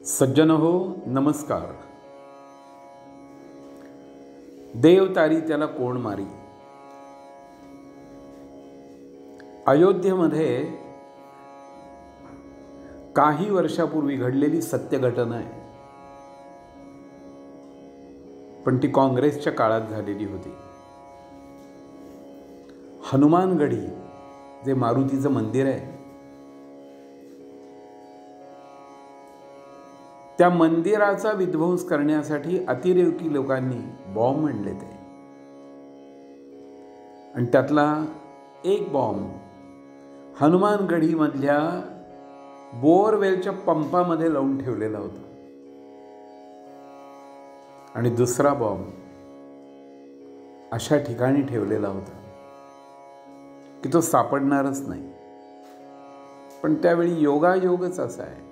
सज्जन हो, नमस्कार. देव तारी त्याला कोण मारी. अयोध्येमध्ये काही वर्षापूर्वी घडलेली सत्य घटना आहे, पण ती काँग्रेसच्या काळात झालेली होती. हनुमानगढी जे मारुतीचं मंदिर आहे, त्या मंदिराचा विध्वंस करण्यासाठी अतिरेकी लोकांनी बॉम्ब आणले ते, आणि त्यातला एक बॉम्ब हनुमानगढीमधल्या बोरवेलच्या पंपामध्ये लावून ठेवलेला होता, आणि दुसरा बॉम्ब अशा ठिकाणी ठेवलेला होता की तो सापडणारच नाही. पण त्यावेळी योगायोगच असा आहे,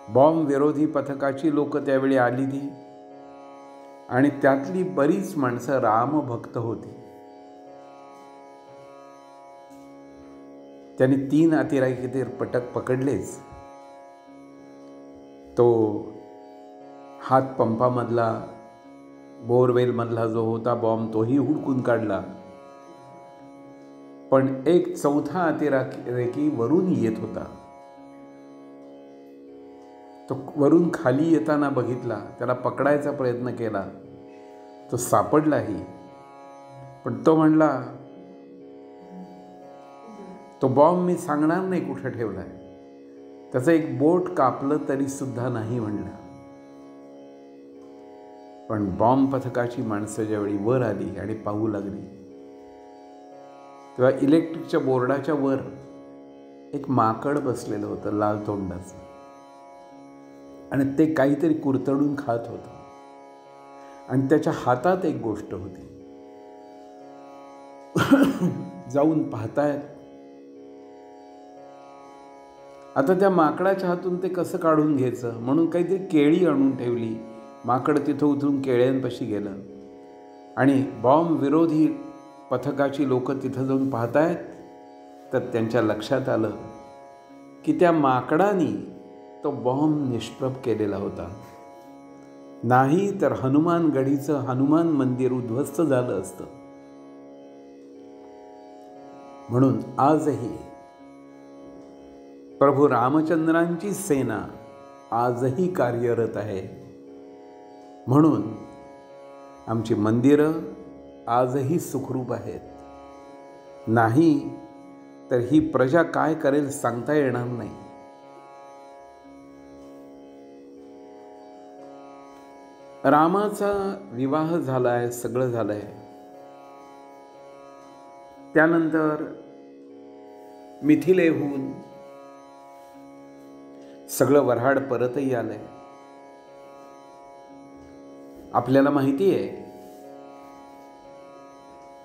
बॉम्ब विरोधी पथकाची लोक त्यावेळी आली ती, आणि त्यातली बरीच माणसं रामभक्त होती. त्यांनी 3 अतिरेकी ते पकडलेच. तो हात पंपामधला बोरवेलमधला जो होता बॉम्ब तोही हुडकून काढला, पण एक चौथा अतिरेकी वरून येत होता. तो वरून खाली येताना बघितला, त्याला पकडायचा प्रयत्न केला, तो सापडलाही, पण तो म्हणला तो बॉम्ब मी सांगणार नाही कुठे ठेवलाय, त्याचं एक बोट कापलं तरी सुद्धा नाही म्हणला. पण बॉम्ब पथकाची माणसं ज्यावेळी वर आली आणि पाहू लागली, तेव्हा इलेक्ट्रिकच्या बोर्डाच्या वर एक माकड बसलेलं होतं, लाल तोंडाचं, आणि ते काहीतरी कुरतडून खात होतं, आणि त्याच्या हातात एक गोष्ट होती. जाऊन पाहतायत. आता त्या माकडाच्या हातून ते कसं काढून घ्यायचं म्हणून काहीतरी केळी आणून ठेवली. माकड तिथं उतरून केळ्यांपाशी गेलं, आणि बॉम्ब विरोधी पथकाची लोक तिथं जाऊन पाहतायत. तर त्यांच्या लक्षात आलं की त्या माकडाने तो बॉम्ब निष्प्रभ केलेला होता. नाही तर हनुमानगढीचं हनुमान मंदिर उद्ध्वस्त झालं असतं. म्हणून आजही प्रभू रामचंद्रांची सेना आजही कार्यरत आहे. म्हणून आमची मंदिरं आजही सुखरूप आहेत. नाही तर ही प्रजा काय करेल सांगता येणार नाही. रामाचा विवाह झालाय, सगळं झालंय. त्यानंतर मिथिलेहून सगळं वऱ्हाड परतही आलंय. आपल्याला माहिती आहे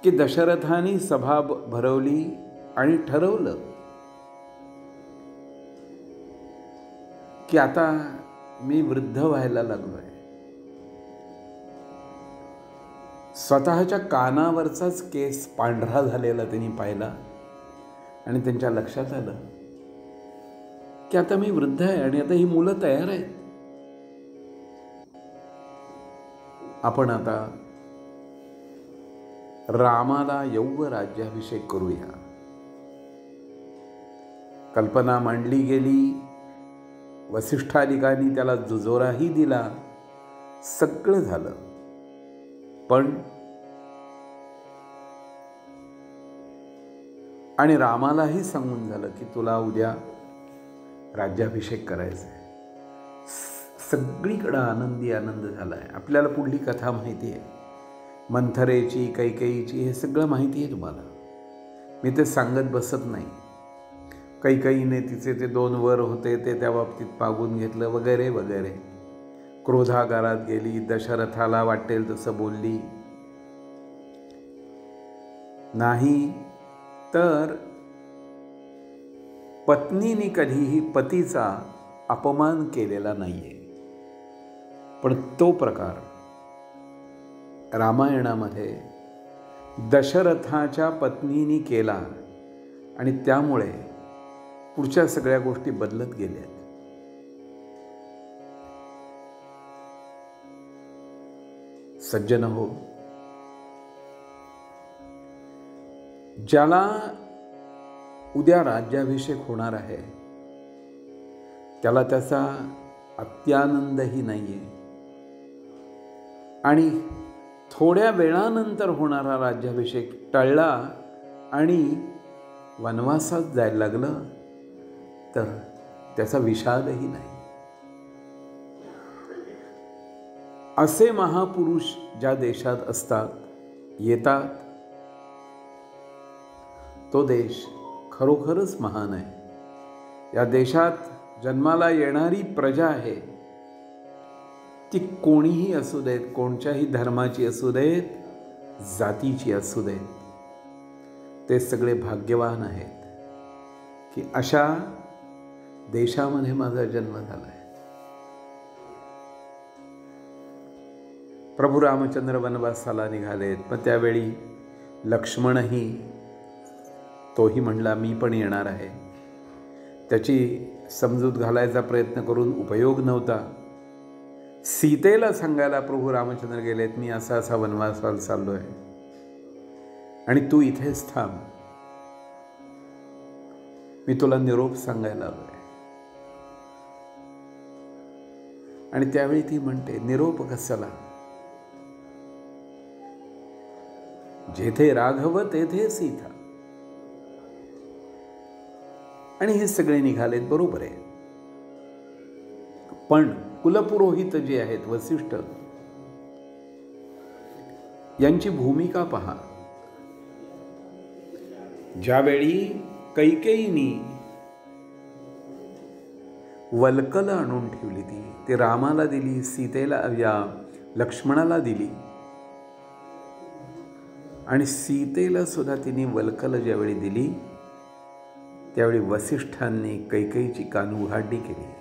की दशरथाने सभा भरवली आणि ठरवलं की आता मी वृद्ध व्हायला लागलोय. स्वतःच्या कानावरचाच केस पांढरा झालेला त्यांनी पाहिला, आणि त्यांच्या लक्षात आलं की आता मी वृद्ध आहे आणि आता ही मुलं तयार आहेत. आपण आता रामाला यौव राज्याभिषेक करूया. कल्पना मांडली गेली, वसिष्ठादिकांनी त्याला दुजोराही दिला, सगळं झालं. पण आणि रामालाही सांगून झालं की तुला उद्या राज्याभिषेक करायचा आहे. सगळीकडं आनंदी आनंद झाला आहे. आपल्याला पुढली कथा माहिती आहे, मंथरेची, कैकेयीची, हे सगळं माहिती आहे तुम्हाला. मी ते सांगत बसत नाही. कैकेयीने तिचे ते 2 वर होते ते त्या बाबतीत पागून घेतलं वगैरे वगैरे. क्रोधागारात गेली, दशरथाला वाटेल तसं बोलली. नाही तर पत्नीने कधीही पतीचा अपमान केलेला नाहीये. पण तो प्रकार रामायणामध्ये दशरथाच्या पत्नीने केला, आणि त्यामुळे पुढच्या सगळ्या गोष्टी बदलत गेल्या. सज्जन हो, ज्याला उद्या राज्याभिषेक होणार आहे त्याला त्याचा अत्यानंदही नाहीये, आणि थोड्या वेळानंतर होणारा राज्याभिषेक टळला आणि वनवासात जायला लागलं तर त्याचा विषादही नाही. असे महापुरुष ज्या देशात असतात, येतात, तो देश खरोखरच महान आहे. या देशात जन्माला येणारी प्रजा आहे ती कोणीही असू देत, कोणत्याही धर्माची असू देत, जातीची असू देत, ते सगळे भाग्यवान आहेत की अशा देशामध्ये माझा जन्म झाला आहे. प्रभू रामचंद्र वनवासाला निघालेत, पण त्यावेळी लक्ष्मणही, तोही म्हणला मी पण येणार आहे. त्याची समजूत घालायचा प्रयत्न करून उपयोग नव्हता. सीतेला सांगायला प्रभू रामचंद्र गेलेत, मी असा असा वनवासाला चाललोय आणि तू इथेच थांब, मी तुला निरोप सांगायला आलोय. आणि त्यावेळी ती म्हणते, निरोप कशाला? जेथे राघव तेथे सीता. आणि हे सगळे निघालेत, बरोबर आहे. पण कुलपुरोहित जे आहेत वसिष्ठ, यांची भूमिका पहा. ज्यावेळी कैकेयीनी वल्कल आणून ठेवली, ती रामाला दिली, सीतेला, या लक्ष्मणाला दिली, आणि सीतेला सुद्धा तिने वल्कल ज्यावेळी दिली त्यावेळी वसिष्ठांनी कैकेयीची कानउघाडणी केली.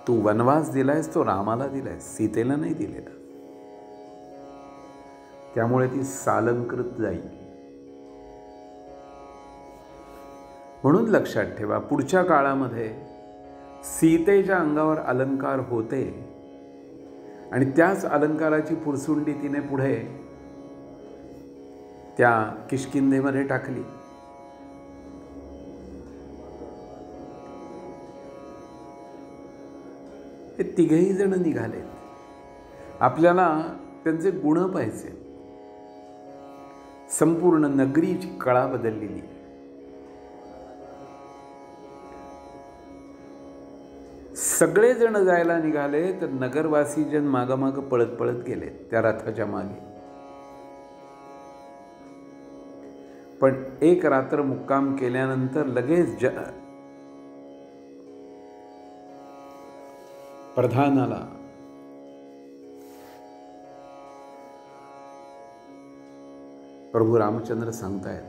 तू वनवास दिलायस तो रामाला दिलायस, सीतेला नाही दिलेला. त्यामुळे ती सालंकृत जाईल. म्हणून लक्षात ठेवा, पुढच्या काळामध्ये सीतेच्या अंगावर अलंकार होते आणि त्याच अलंकाराची पुरसुंडी तिने पुढे त्या किष्किंधेमध्ये टाकली. हे तिघेही जण निघालेत. आपल्याला त्यांचे गुण पाहिजे. संपूर्ण नगरीची कळा बदललेली. सगळे जण जायला निघाले तर नगरवासी जन मागमाग पळत पळत गेले त्या रथाच्या मागे. पण एक रात्र मुक्काम केल्यानंतर लगेच प्रधानाला प्रभू रामचंद्र सांगतायत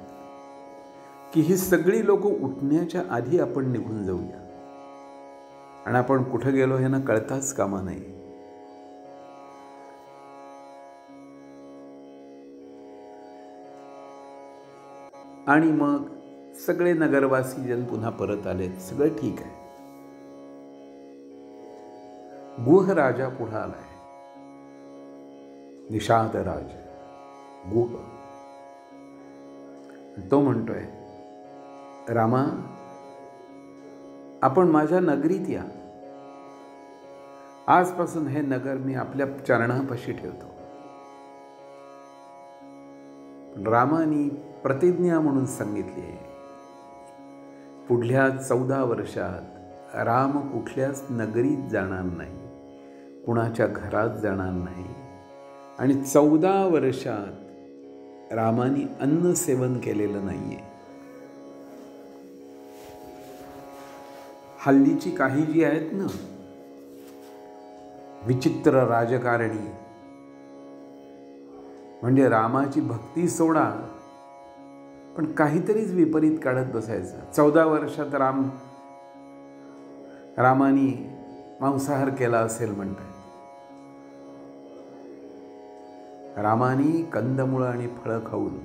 की ही सगळी लोक उठण्याच्या आधी आपण निघून जाऊया, आणि आपण कुठे गेलो हे ना कळताच कामा नाही. आणि मग सगळे नगरवासी जन पुन्हा परत आले. सगळं ठीक आहे. गुह राजा पुढे आलाय, निषाद राज गुह. तो म्हणतोय, रामा, आपण माझ्या नगरीत या. आजपासून हे नगर मी आपल्या चरणापाशी ठेवतो. रामानी प्रतिज्ञा म्हणून सांगितली आहे, पुढल्या 14 वर्षात राम कुठल्याच नगरीत जाणार नाही, कुणाच्या घरात जाणार नाही, आणि 14 वर्षात रामानी अन्न सेवन केलेलं नाहीये. हल्लीची काही जी आहेत ना विचित्र राजकारणी, म्हणजे रामाची भक्ती सोडा पण काहीतरीच विपरीत काढत बसायचं. 14 वर्षात रामानी मांसाहार केला असेल म्हणतात. रामानी कंदमुळं आणि फळं खाऊन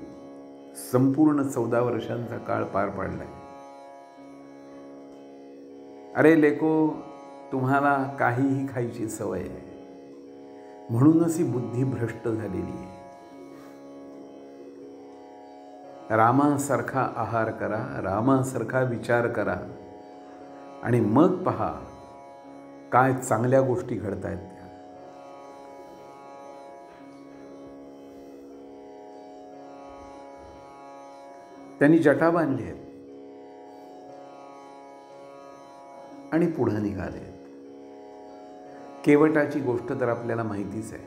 संपूर्ण 14 वर्षांचा काळ पार पाडलाय. अरे लेको, तुम्हाला काहीही खायची सवय आहे, म्हणूनच ही बुद्धी भ्रष्ट झालेली आहे. रामासारखा आहार करा, रामासारखा विचार करा आणि मग पहा काय चांगल्या गोष्टी घडतायत त्या. त्यांनी जटा बांधली आहेत आणि पुढे निघाले. केवटाची गोष्ट तर आपल्याला माहितीच आहे.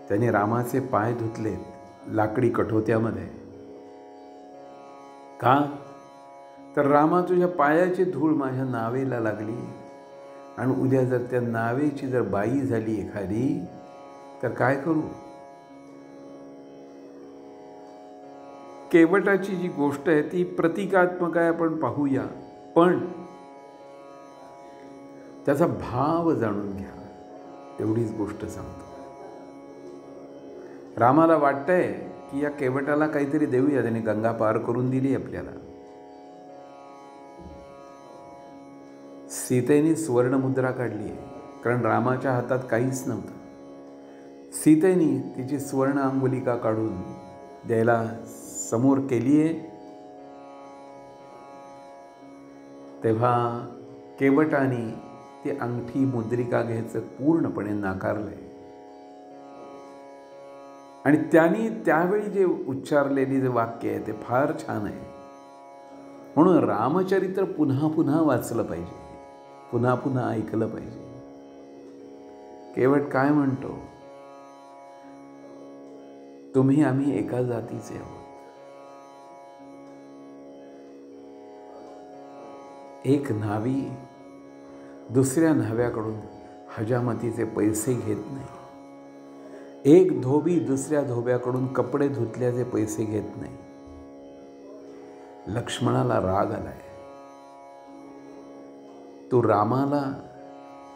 त्यांनी रामाचे पाय धुतलेत लाकडी कठोत्यामध्ये. का तर रामा, तुझ्या पायाची धूळ माझ्या नावेला लागली आणि उद्या जर त्या नावेची जर बाई झाली एखादी तर काय करू. केवटाची जी गोष्ट आहे ती प्रतिकात्मक आहे, आपण पाहूया, पण त्याचा भाव जाणून घ्या एवढीच गोष्ट सांगतो. रामाला वाटतंय की या केवटाला काहीतरी देऊया, त्याने गंगा पार करून दिली आपल्याला. सीतेने सुवर्णमुद्रा काढली आहे, कारण रामाच्या हातात काहीच नव्हतं. सीतेने तिची सुवर्ण अंगुलिका काढून द्यायला समोर केली आहे, तेव्हा केवटाने ती अंगठी मुद्रिका घ्यायचं पूर्णपणे नाकारलंय. आणि त्यांनी त्यावेळी जे उच्चारलेली जे वाक्य आहे ते फार छान आहे. म्हणून रामचरित्र पुन्हा पुन्हा वाचलं पाहिजे, पुन्हा पुन्हा ऐकलं पाहिजे. केवट काय म्हणतो, तुम्ही आम्ही एका जातीचे आहोत. एक न्हावी दुसऱ्या न्हाव्याकडून हजामतीचे पैसे घेत नाही. एक धोबी दुसऱ्या धोब्याकडून कपडे धुतल्याचे पैसे घेत नाही. लक्ष्मणाला राग आलाय. तू रामाला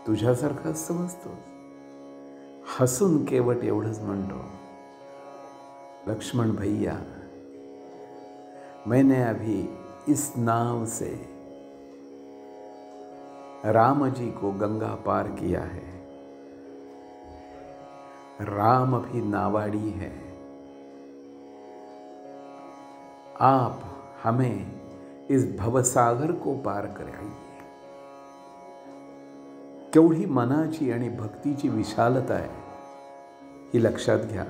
तुझ्यासारखाच समजतो. हसून केवट एवढंच म्हणतो, लक्ष्मण भैया, मैंने अभी इस नाव से राम जी को गंगा पार किया है. राम भी नावाड़ी है. आप हमें इस भवसागर को पार कराइए. केवढी मनाची आणि भक्तीची विशालता आहे ही लक्षात घ्या.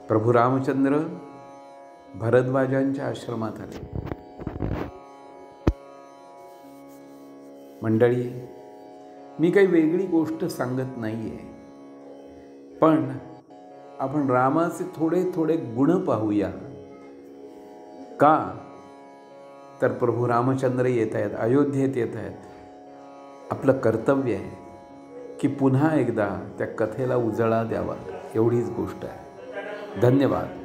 प्रभू रामचंद्र भरद्वाजांच्या आश्रमात आले. मंडळी, मी काही वेगळी गोष्ट सांगत नाहीये, पण आपण रामाचे थोडे थोडे गुण पाहूया. का तर प्रभू रामचंद्र येत आहेत, अयोध्येत येत आहेत. आपलं कर्तव्य आहे की पुन्हा एकदा त्या कथेला उजाळा द्यावा, एवढीच गोष्ट आहे. धन्यवाद.